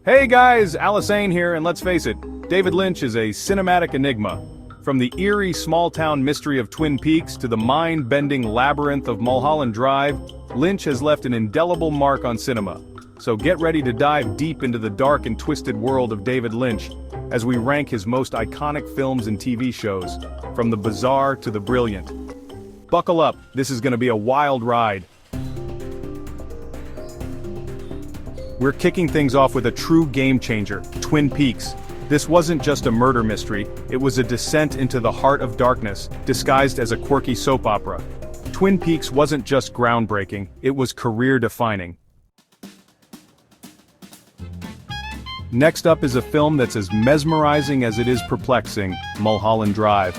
Hey guys, Alisane here, and let's face it, David Lynch is a cinematic enigma. From the eerie small-town mystery of Twin Peaks to the mind-bending labyrinth of Mulholland Drive, Lynch has left an indelible mark on cinema. So get ready to dive deep into the dark and twisted world of David Lynch, as we rank his most iconic films and TV shows, from the bizarre to the brilliant. Buckle up, this is gonna be a wild ride. We're kicking things off with a true game-changer, Twin Peaks. This wasn't just a murder mystery, it was a descent into the heart of darkness, disguised as a quirky soap opera. Twin Peaks wasn't just groundbreaking, it was career-defining. Next up is a film that's as mesmerizing as it is perplexing, Mulholland Drive.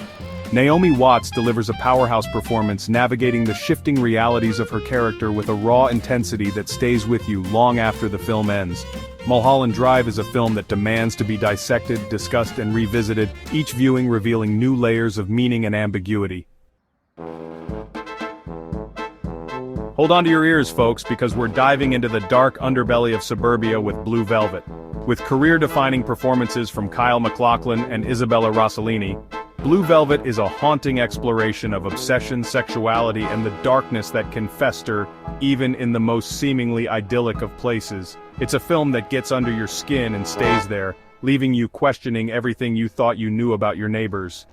Naomi Watts delivers a powerhouse performance navigating the shifting realities of her character with a raw intensity that stays with you long after the film ends. Mulholland Drive is a film that demands to be dissected, discussed, and revisited, each viewing revealing new layers of meaning and ambiguity. Hold on to your ears, folks, because we're diving into the dark underbelly of suburbia with Blue Velvet. With career-defining performances from Kyle MacLachlan and Isabella Rossellini, Blue Velvet is a haunting exploration of obsession, sexuality, and the darkness that can fester, even in the most seemingly idyllic of places. It's a film that gets under your skin and stays there, leaving you questioning everything you thought you knew about your neighbors.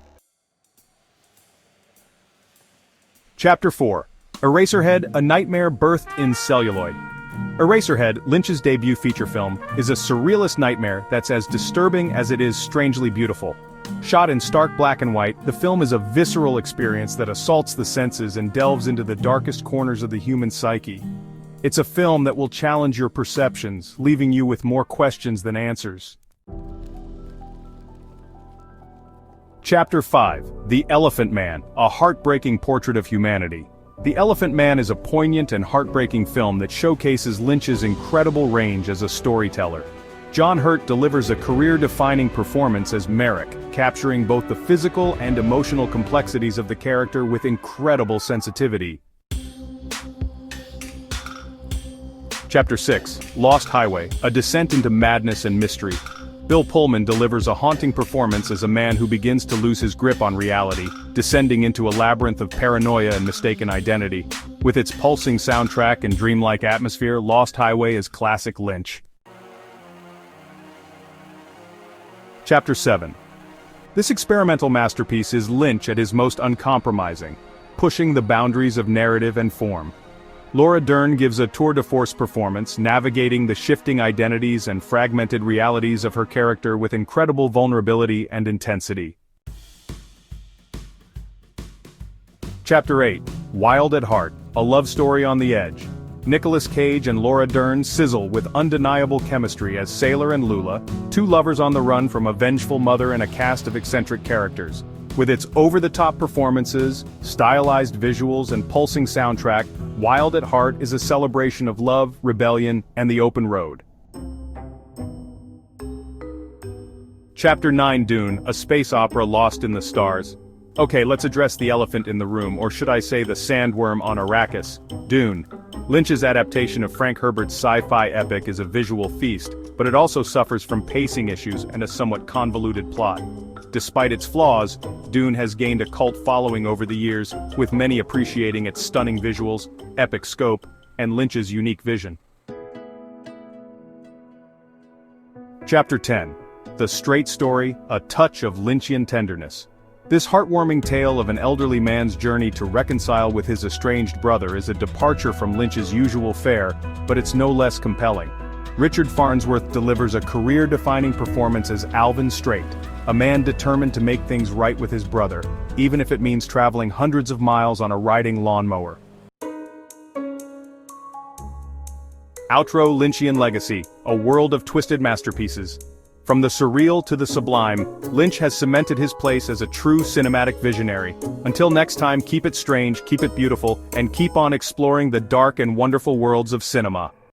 Chapter 4. Eraserhead, a nightmare birthed in celluloid. Eraserhead, Lynch's debut feature film, is a surrealist nightmare that's as disturbing as it is strangely beautiful. Shot in stark black and white, the film is a visceral experience that assaults the senses and delves into the darkest corners of the human psyche. It's a film that will challenge your perceptions, leaving you with more questions than answers. Chapter 5. The Elephant Man, a heartbreaking portrait of humanity. The Elephant Man is a poignant and heartbreaking film that showcases Lynch's incredible range as a storyteller. John Hurt delivers a career-defining performance as Merrick, capturing both the physical and emotional complexities of the character with incredible sensitivity. Chapter 6. Lost Highway, a descent into madness and mystery. Bill Pullman delivers a haunting performance as a man who begins to lose his grip on reality, descending into a labyrinth of paranoia and mistaken identity. With its pulsing soundtrack and dreamlike atmosphere, Lost Highway is classic Lynch. Chapter 7. This experimental masterpiece is Lynch at his most uncompromising, pushing the boundaries of narrative and form. Laura Dern gives a tour-de-force performance, navigating the shifting identities and fragmented realities of her character with incredible vulnerability and intensity. Chapter 8. Wild at Heart, a love story on the edge. Nicolas Cage and Laura Dern sizzle with undeniable chemistry as Sailor and Lula, two lovers on the run from a vengeful mother and a cast of eccentric characters. With its over-the-top performances, stylized visuals, and pulsing soundtrack, Wild at Heart is a celebration of love, rebellion, and the open road. Chapter 9. Dune, a space opera lost in the stars. Okay, let's address the elephant in the room, or should I say the sandworm on Arrakis, Dune. Lynch's adaptation of Frank Herbert's sci-fi epic is a visual feast, but it also suffers from pacing issues and a somewhat convoluted plot. Despite its flaws, Dune has gained a cult following over the years, with many appreciating its stunning visuals, epic scope, and Lynch's unique vision. Chapter 10. The Straight Story, a touch of Lynchian tenderness. This heartwarming tale of an elderly man's journey to reconcile with his estranged brother is a departure from Lynch's usual fare, but it's no less compelling. Richard Farnsworth delivers a career-defining performance as Alvin Straight, a man determined to make things right with his brother, even if it means traveling hundreds of miles on a riding lawnmower. Outro. Lynchian Legacy, a world of twisted masterpieces. From the surreal to the sublime, Lynch has cemented his place as a true cinematic visionary. Until next time, keep it strange, keep it beautiful, and keep on exploring the dark and wonderful worlds of cinema.